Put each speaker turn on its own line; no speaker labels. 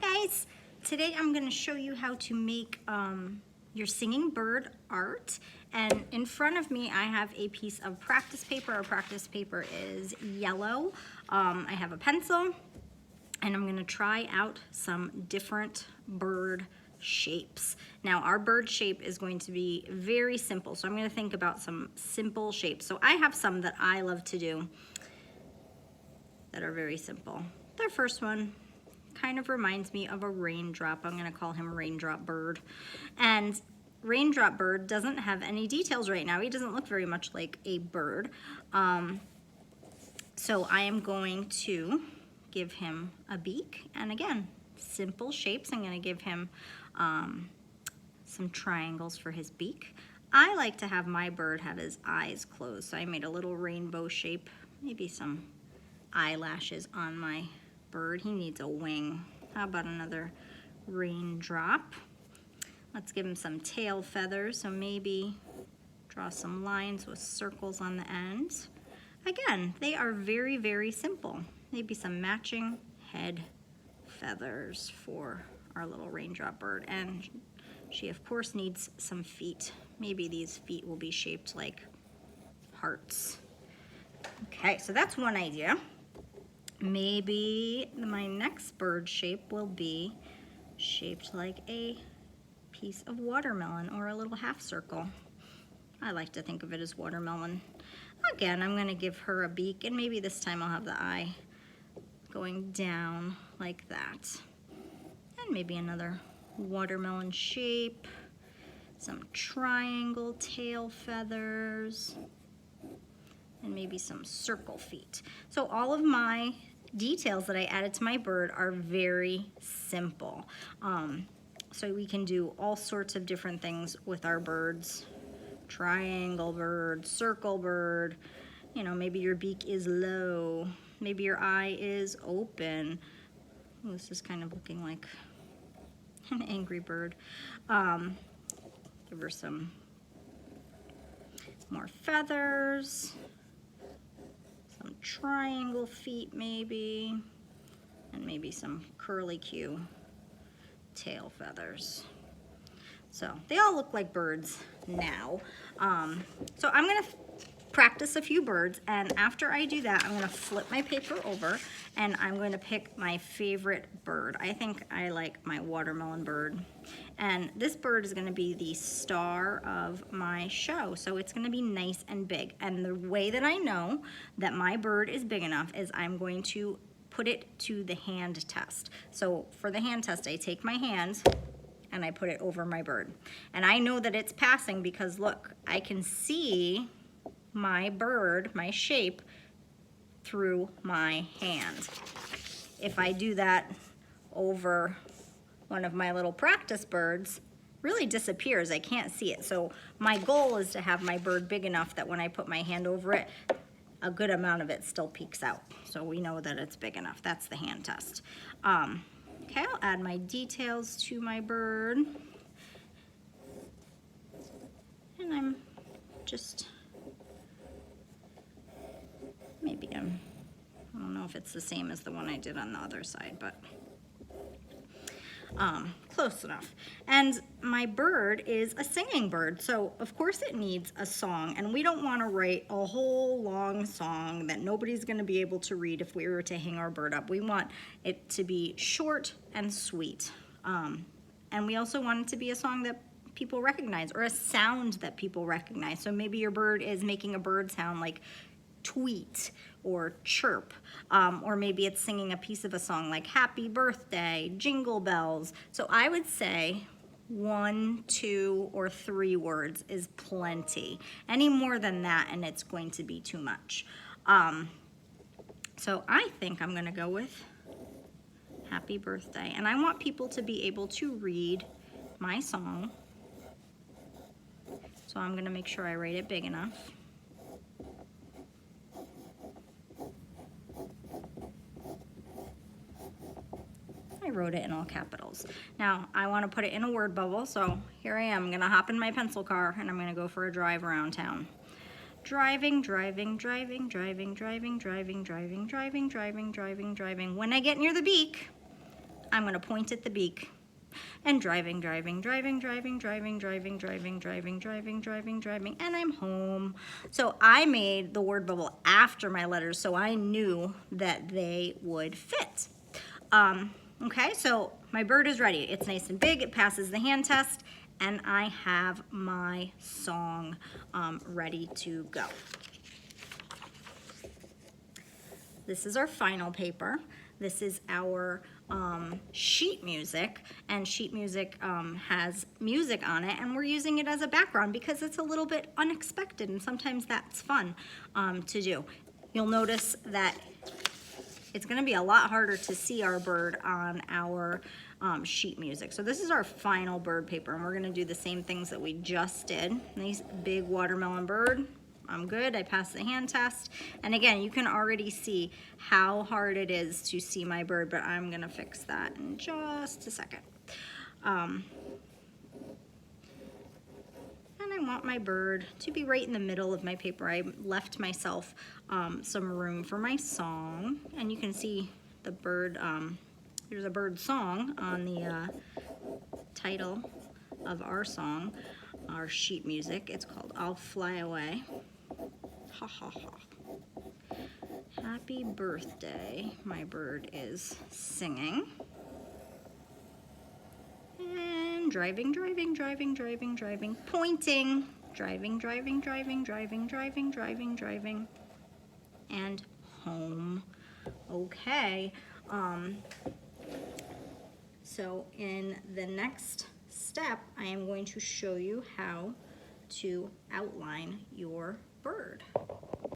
Hi guys! Today I'm going to show you how to make your singing bird art, and in front of me I have a piece of practice paper. Our practice paper is yellow. I have a pencil and I'm going to try out some different bird shapes. Now our bird shape is going to be very simple, so I'm going to think about some simple shapes. So I have some that I love to do that are very simple. The first one kind of reminds me of a raindrop. I'm going to call him Raindrop Bird. And Raindrop Bird doesn't have any details right now. He doesn't look very much like a bird. So I am going to give him a beak. And again, simple shapes. I'm going to give him some triangles for his beak. I like to have my bird have his eyes closed. So I made a little rainbow shape, maybe some eyelashes on my bird. He needs a wing. How about another raindrop? Let's give him some tail feathers, so maybe draw some lines with circles on the ends. Again, they are very, very simple. Maybe some matching head feathers for our little raindrop bird. And she, of course, needs some feet. Maybe these feet will be shaped like hearts. Okay, so that's one idea. Maybe my next bird shape will be shaped like a piece of watermelon or a little half circle. I like to think of it as watermelon. Again, I'm going to give her a beak, and maybe this time I'll have the eye going down like that. And maybe another watermelon shape, some triangle tail feathers, and maybe some circle feet. So all of my details that I added to my bird are very simple. So we can do all sorts of different things with our birds. Triangle bird, circle bird, you know, maybe your beak is low, maybe your eye is open. Ooh, this is kind of looking like an angry bird. Give her some more feathers. Some triangle feet maybe, and maybe some curly-Q tail feathers. So they all look like birds now. So I'm gonna practice a few birds, and after I do that, I'm gonna flip my paper over and I'm going to pick my favorite bird. I think I like my watermelon bird. And this bird is gonna be the star of my show. So it's gonna be nice and big. And the way that I know that my bird is big enough is I'm going to put it to the hand test. So for the hand test, I take my hands and I put it over my bird. And I know that it's passing because look, I can see my bird, my shape, through my hand. If I do that over one of my little practice birds, really disappears. I can't see it. So my goal is to have my bird big enough that when I put my hand over it, a good amount of it still peeks out. So we know that it's big enough. That's the hand test. Okay, I'll add my details to my bird. And I'm just, maybe I don't know if it's the same as the one I did on the other side, but close enough. And my bird is a singing bird, so of course it needs a song, and we don't want to write a whole long song that nobody's going to be able to read if we were to hang our bird up. We want it to be short and sweet, and we also want it to be a song that people recognize, or a sound that people recognize. So maybe your bird is making a bird sound like tweet or chirp, or maybe it's singing a piece of a song like happy birthday, jingle bells. So I would say 1, 2, or 3 words is plenty. Any more than that and it's going to be too much. So I think I'm gonna go with happy birthday, and I want people to be able to read my song. So I'm gonna make sure I write it big enough. I wrote it in all capitals. Now, I want to put it in a word bubble, so here I am. I'm going to hop in my pencil car, and I'm going to go for a drive around town. Driving, driving, driving, driving, driving, driving, driving, driving, driving, driving, driving. When I get near the beak, I'm gonna point at the beak. And driving, driving, driving, driving, driving, driving, driving, driving, driving, driving, driving, and I'm home. So I made the word bubble after my letters so I knew that they would fit. Okay, so my bird is ready. It's nice and big, it passes the hand test, and I have my song ready to go. This is our final paper. This is our sheet music, and sheet music has music on it, and we're using it as a background because it's a little bit unexpected, and sometimes that's fun to do. You'll notice that it's gonna be a lot harder to see our bird on our sheet music. So this is our final bird paper, and we're gonna do the same things that we just did. Nice big watermelon bird. I'm good, I passed the hand test. And again, you can already see how hard it is to see my bird, but I'm gonna fix that in just a second. And I want my bird to be right in the middle of my paper. I left myself some room for my song, and you can see the bird, there's a bird song on the title of our song, our sheet music. It's called I'll Fly Away. Ha ha ha. Happy birthday, my bird is singing. And driving, driving, driving, driving, driving, pointing. Driving, driving, driving, driving, driving, driving, driving, and home. Okay. So in the next step, I am going to show you how to outline your bird.